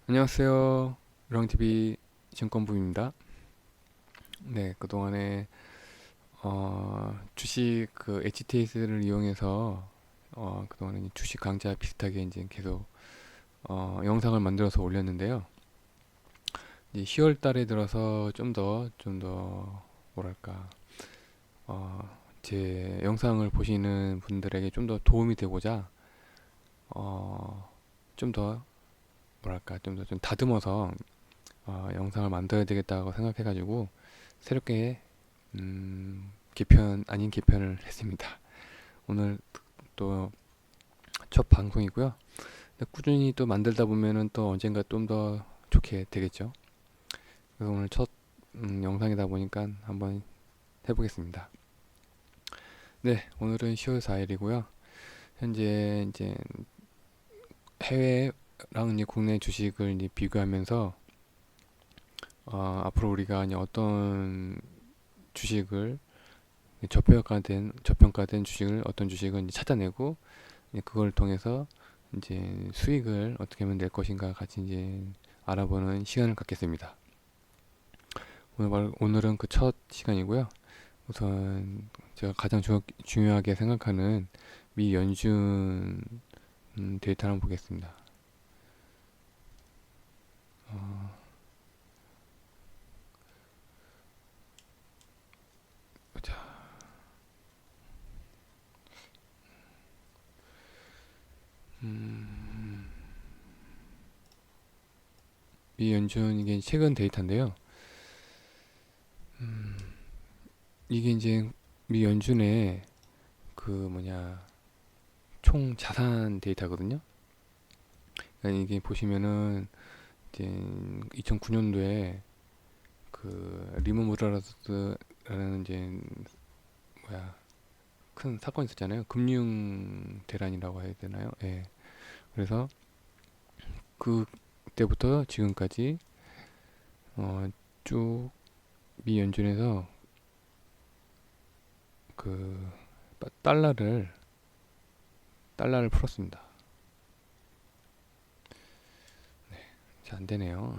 안녕하세요. 유랑TV 증권부입니다. 네, 그동안에 주식 HTS를 이용해서 그동안에 주식 강좌 비슷하게 이제 계속 영상을 만들어서 올렸는데요. 이제 10월 달에 들어서 좀 더 뭐랄까 제 영상을 보시는 분들에게 좀 더 도움이 되고자 좀 더 뭐랄까 좀 더 좀 다듬어서 영상을 만들어야 되겠다고 생각해가지고 새롭게 개편 아닌 개편을 했습니다. 오늘 또 첫 방송이고요. 꾸준히 또 만들다 보면은 또 언젠가 좀 더 좋게 되겠죠. 그래서 오늘 첫 영상이다 보니까 한번 해보겠습니다. 네, 오늘은 10월 4일이고요. 현재 이제 해외랑 이제 국내 주식을 이제 비교하면서 앞으로 우리가 이제 어떤 주식을 저평가된 주식을 어떤 주식은 이제 찾아내고 그걸 통해서 이제 수익을 어떻게 하면 낼 것인가 같이 이제 알아보는 시간을 갖겠습니다. 오늘은 그 첫 시간이고요. 우선 제가 가장 중요하게 생각하는 미 연준 데이터를 한번 보겠습니다. 자, 미 연준 이게 최근 데이터인데요. 이게 이제 미 연준의 그 뭐냐 총 자산 데이터거든요. 그러니까 이게 보시면은 이제 2009년도에 그 리먼 브라더스라는 이제 뭐야 큰 사건이 있었잖아요. 금융 대란이라고 해야 되나요? 예. 그래서 그때부터 지금까지 쭉 미 연준에서 그 달러를 풀었습니다. 잘 안 되네요.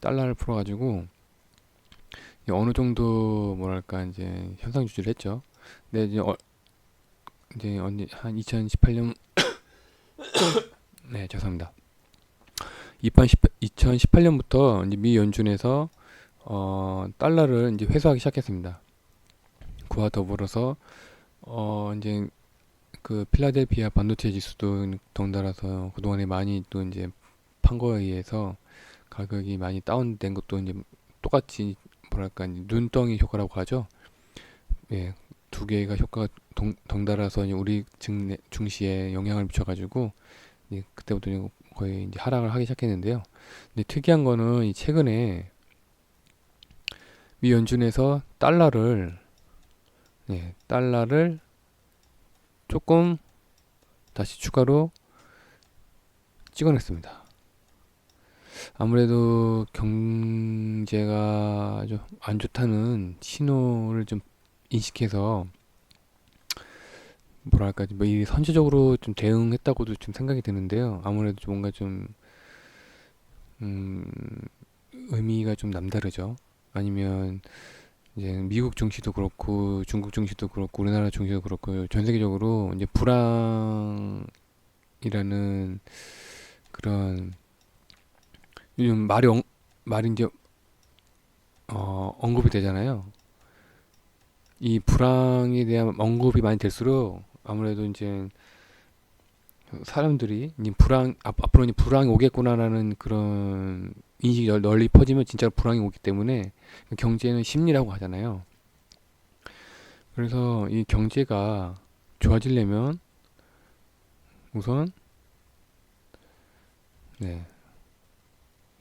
달러를 풀어가지고 어느 정도 뭐랄까 이제 현상 유지를 했죠. 근데 이제 언제 한 2018년 네 죄송합니다. 2018년부터 이제 미 연준에서 달러를 이제 회수하기 시작했습니다. 그와 더불어서 이제 그 필라델피아 반도체 지수도 덩달아서 그동안에 많이 또 이제 판 거에 의해서 가격이 많이 다운된 것도 이제 똑같이 뭐랄까 눈덩이 효과라고 하죠. 예, 두 개가 효과가 덩달아서 우리 증시에 영향을 미쳐가지고 그때부터 거의 이제 하락을 하기 시작했는데요. 근데 특이한 거는 이 최근에 미 연준에서 달러를 조금 다시 추가로 찍어냈습니다. 아무래도 경제가 좀 안 좋다는 신호를 좀 인식해서 뭐랄까 뭐이 선제적으로 좀 대응했다고도 좀 생각이 드는데요. 아무래도 좀 뭔가 좀 음, 의미가 좀 남다르죠. 아니면 이제 미국 증시도 그렇고 중국 증시도 그렇고 우리나라 증시도 그렇고 전 세계적으로 이제 불황이라는 그런 요즘 말이 이제 언급이 되잖아요. 이 불황에 대한 언급이 많이 될수록 아무래도 이제 사람들이 이제 앞으로 이제 불황이 오겠구나라는 그런 인식이 널리 퍼지면 진짜로 불황이 오기 때문에 경제는 심리라고 하잖아요. 그래서 이 경제가 좋아지려면 우선 네,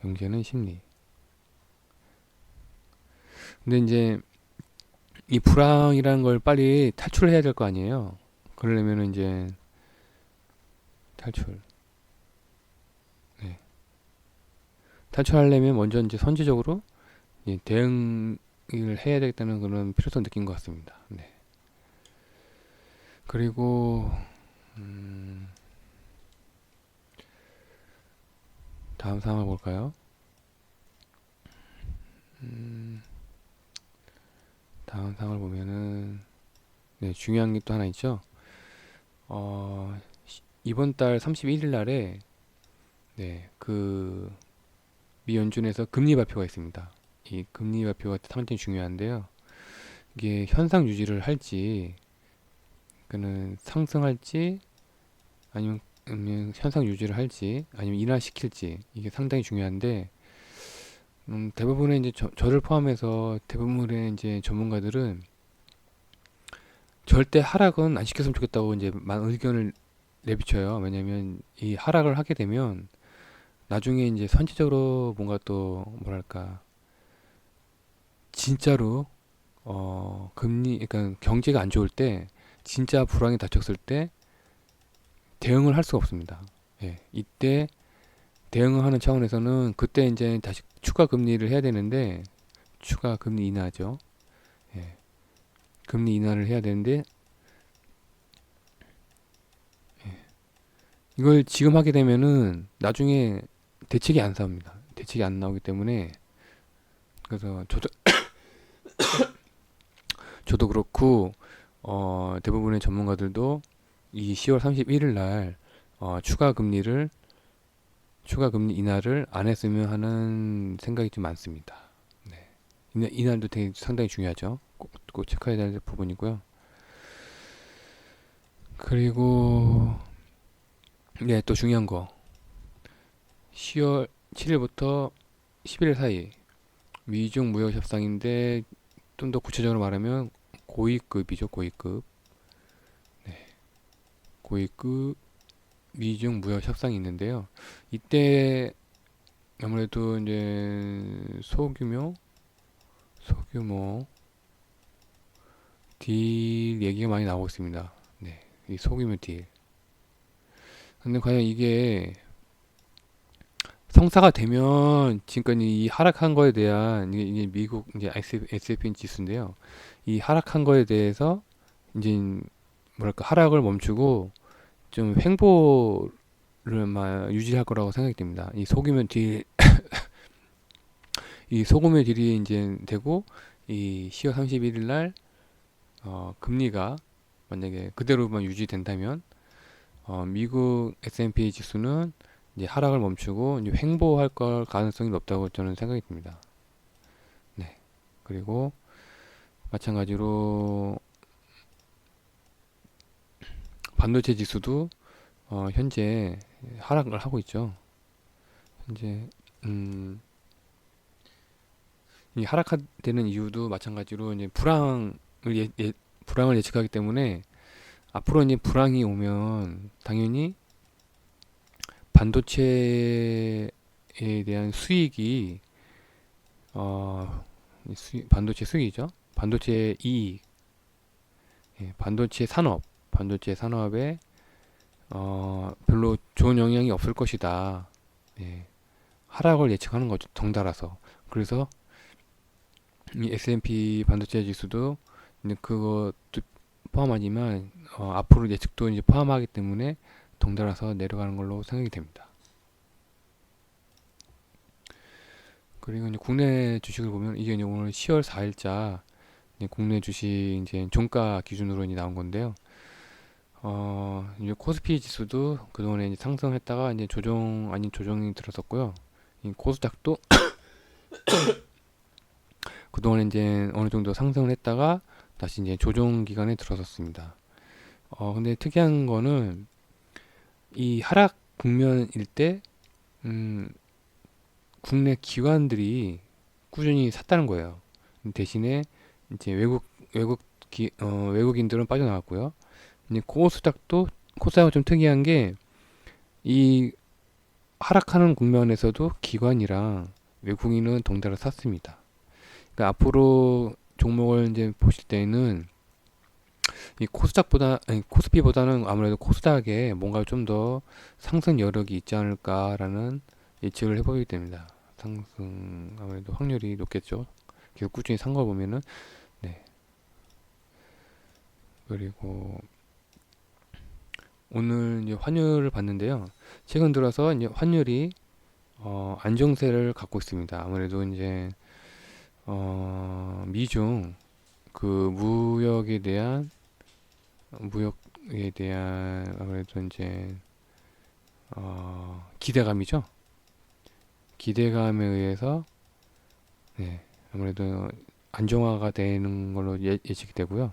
경제는 심리. 근데 이제 이 불황이라는 걸 빨리 탈출해야 될 거 아니에요. 그러려면 이제 탈출. 네. 탈출하려면 먼저 이제 선제적으로 대응을 해야 되겠다는 그런 필요성 느낀 것 같습니다. 네. 그리고 음, 다음 상황을 볼까요? 음, 다음 상황을 보면은 네, 중요한 게 또 하나 있죠. 이번 달 31일 날에 네, 미 연준에서 금리 발표가 있습니다. 이 금리 발표가 상당히 중요한데요. 이게 현상 유지를 할지, 그는 상승할지, 아니면 현상 유지를 할지, 아니면 인하시킬지, 이게 상당히 중요한데, 대부분의 이제 저를 포함해서 대부분의 이제 전문가들은 절대 하락은 안 시켰으면 좋겠다고 이제 많은 의견을 내비쳐요. 왜냐면 이 하락을 하게 되면 나중에 이제 선제적으로 뭔가 또 뭐랄까 진짜로 금리 그러니까 경제가 안 좋을 때 진짜 불황이 닥쳤을 때 대응을 할 수가 없습니다. 예, 이때 대응을 하는 차원에서는 그때 이제 다시 추가 금리를 해야 되는데 추가 금리 인하죠. 예, 금리 인하를 해야 되는데 이걸 지금 하게 되면은 나중에 대책이 안 나옵니다. 대책이 안 나오기 때문에 그래서 저도 그렇고 대부분의 전문가들도 이 10월 31일 날 추가 금리 인하를 안 했으면 하는 생각이 좀 많습니다. 네. 이날도 되게 상당히 중요하죠. 꼭 체크해야 될 부분이고요. 그리고 네, 또 중요한 거 10월 7일부터 11일 사이 미중 무역 협상인데 좀 더 구체적으로 말하면 고위급이죠, 고위급. 고위급 미중 무역 협상이 있는데요. 이때 아무래도 이제 소규모 딜 얘기가 많이 나오고 있습니다. 네, 이 소규모 딜. 근데 과연 이게 성사가 되면 지금까지 이 하락한 거에 대한 이게 미국 이제 S&P 지수인데요. 이 하락한 거에 대해서 이제 뭐랄까 하락을 멈추고 좀 횡보를 막 유지할 거라고 생각이 됩니다. 이 소금의 딜이 이제 되고 이 10월 31일 날 금리가 만약에 그대로만 유지된다면 미국 S&P 지수는 이제 하락을 멈추고 이제 횡보할 걸 가능성이 높다고 저는 생각이 듭니다. 네. 그리고 마찬가지로 반도체 지수도 현재 하락을 하고 있죠. 현재 음, 이 하락되는 이유도 마찬가지로 이제 불황을 예측하기 때문에 앞으로 이제 불황이 오면 당연히 반도체에 대한 수익이 반도체 수익이죠. 반도체 이익, 예, 반도체 산업에 별로 좋은 영향이 없을 것이다. 예, 하락을 예측하는 거죠. 덩달아서. 그래서 이 S&P 반도체 지수도 이제 그것도 포함하지만 앞으로 예측도 이제 포함하기 때문에 덩달아서 내려가는 걸로 생각이 됩니다. 그리고 이제 국내 주식을 보면 이게 이제 오늘 10월 4일자 국내 주식 이제 종가 기준으로 이제 나온 건데요. 이제 코스피 지수도 그동안에 이제 상승했다가 이제 조정 아닌 조정이 들었었고요. 이 코스닥도 그동안에 이제 어느 정도 상승을 했다가 다시 이제 조정 기간에 들어섰습니다. 근데 특이한 거는 이 하락 국면일 때, 음, 국내 기관들이 꾸준히 샀다는 거예요. 대신에 이제 외국인들은 빠져나왔고요. 이제 코스닥은 좀 특이한 게 이 하락하는 국면에서도 기관이랑 외국인은 덩달아 샀습니다. 그러니까 앞으로 종목을 이제 보실 때는 아니, 코스피보다는 아무래도 코스닥에 뭔가 좀 더 상승 여력이 있지 않을까라는 예측을 해보게 됩니다. 상승 아무래도 확률이 높겠죠. 계속 꾸준히 산 거 보면은 네. 그리고 오늘 이제 환율을 봤는데요. 최근 들어서 이제 환율이 안정세를 갖고 있습니다. 아무래도 이제 미중 그 무역에 대한 아무래도 이제 기대감이죠. 기대감에 의해서 네, 아무래도 안정화가 되는 걸로 예측이 되고요.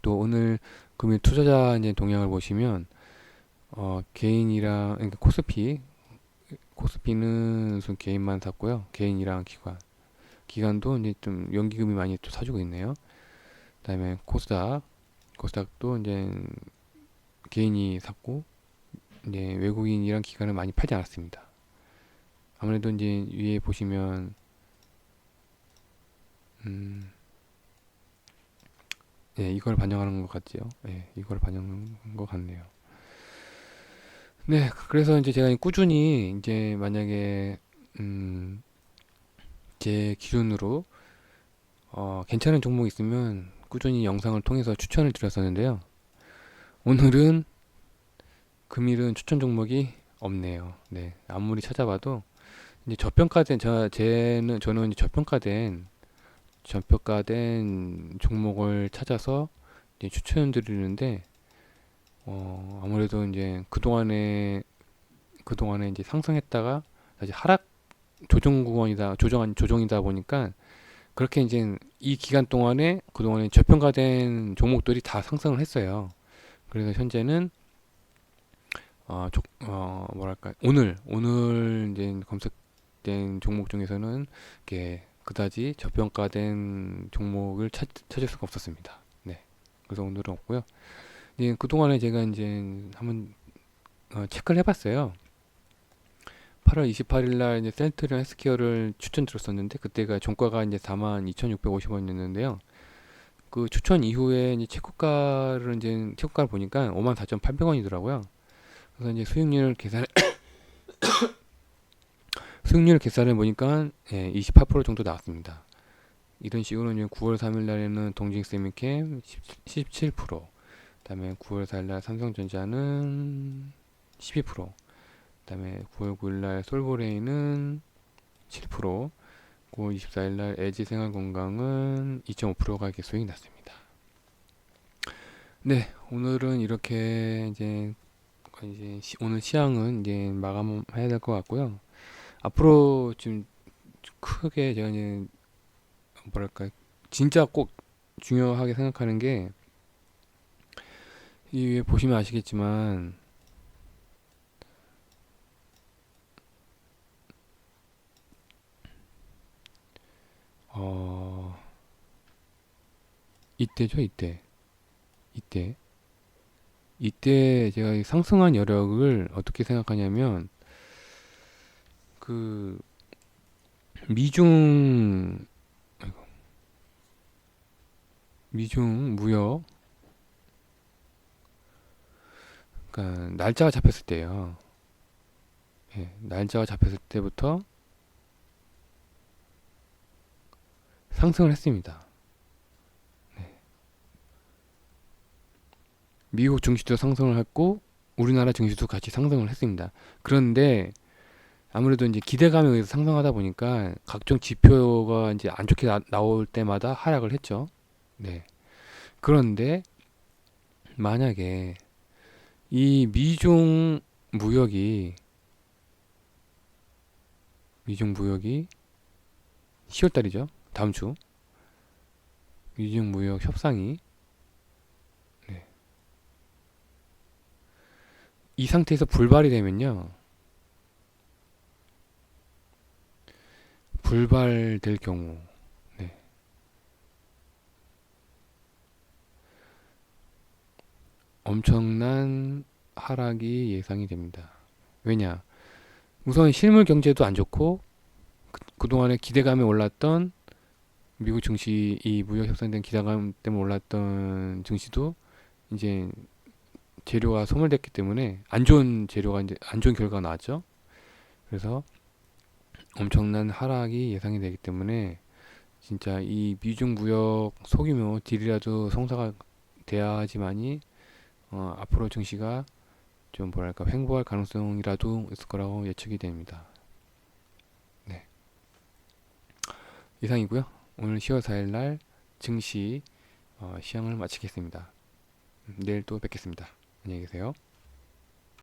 또 오늘 금일 투자자 이제 동향을 보시면 개인이랑 그러니까 코스피는 우선 개인만 샀고요. 개인이랑 기관도 이제 좀 연기금이 많이 또 사주고 있네요. 그다음에 코스닥도 이제 개인이 샀고 이제 외국인이랑 기관을 많이 팔지 않았습니다. 아무래도 이제 위에 보시면 예, 이걸 반영하는 것 같지요. 예, 이걸 반영한 것 같네요. 네, 그래서 이제 제가 꾸준히 이제 만약에 제 기준으로 괜찮은 종목 있으면 꾸준히 영상을 통해서 추천을 드렸었는데요. 오늘은 금일은 추천 종목이 없네요. 네, 아무리 찾아봐도 이제 저는 이제 저평가된 종목을 찾아서 이제 추천드리는데 아무래도 이제 그동안에 이제 상승했다가 다시 하락 조정이다 보니까 그렇게 이제 이 기간 동안에 그동안에 저평가된 종목들이 다 상승을 했어요. 그래서 현재는 뭐랄까 오늘 이제 검색된 종목 중에서는 이렇게 그다지 저평가된 종목을 찾을 수가 없었습니다. 네. 그래서 오늘은 없고요. 이제 그동안에 제가 이제 한번 체크를 해봤어요. 8월 28일 날 이제 센트럴 헬스케어를 추천드렸었는데 그때가 종가가 이제 42,650원이었는데요. 그 추천 이후에 이제 체크가를 보니까 54,800원이더라고요. 그래서 이제 수익률 계산을 보니까 예, 28% 정도 나왔습니다. 이런 식으로 이제 9월 3일 날에는 동직세미캠 17%, 그다음에 9월 4일 날 삼성전자는 12%, 그다음에 9월 9일 날 솔보레이는 7%, 9월 24일 날 LG생활건강은 2.5%가 이렇게 수익이 났습니다. 네, 오늘은 이렇게 이제 오늘 시황은 이제 마감해야 될 것 같고요. 앞으로 지금 크게 제가 이제 뭐랄까 진짜 꼭 중요하게 생각하는 게 이 위에 보시면 아시겠지만 어 이때죠. 이때 이때 제가 이 상승한 여력을 어떻게 생각하냐면 그 미중 미중 무역 그러니까 날짜가 잡혔을 때예요. 예, 날짜가 잡혔을 때부터 상승을 했습니다. 미국 증시도 상승을 했고 우리나라 증시도 같이 상승을 했습니다. 그런데 아무래도 이제 기대감에 의해서 상승하다 보니까 각종 지표가 이제 안 좋게 나올 때마다 하락을 했죠. 네. 그런데 만약에 이 미중 무역이 10월 달이죠. 다음 주 미중 무역 협상이 네. 이 상태에서 불발이 되면요. 불발될 경우 네. 엄청난 하락이 예상이 됩니다. 왜냐? 우선 실물 경제도 안 좋고 그동안에 기대감에 올랐던 미국 증시 이 무역 협상된 기대감 때문에 올랐던 증시도 이제 재료가 소멸됐기 때문에 안 좋은 결과가 나왔죠. 그래서 엄청난 하락이 예상이 되기 때문에 진짜 이 미중 무역 소규모 딜이라도 성사가 돼야지만이 앞으로 증시가 좀 뭐랄까 횡보할 가능성이라도 있을 거라고 예측이 됩니다. 네, 이상이고요. 오늘 10월 4일 날 증시 시황을 마치겠습니다. 내일 또 뵙겠습니다. 안녕히 계세요.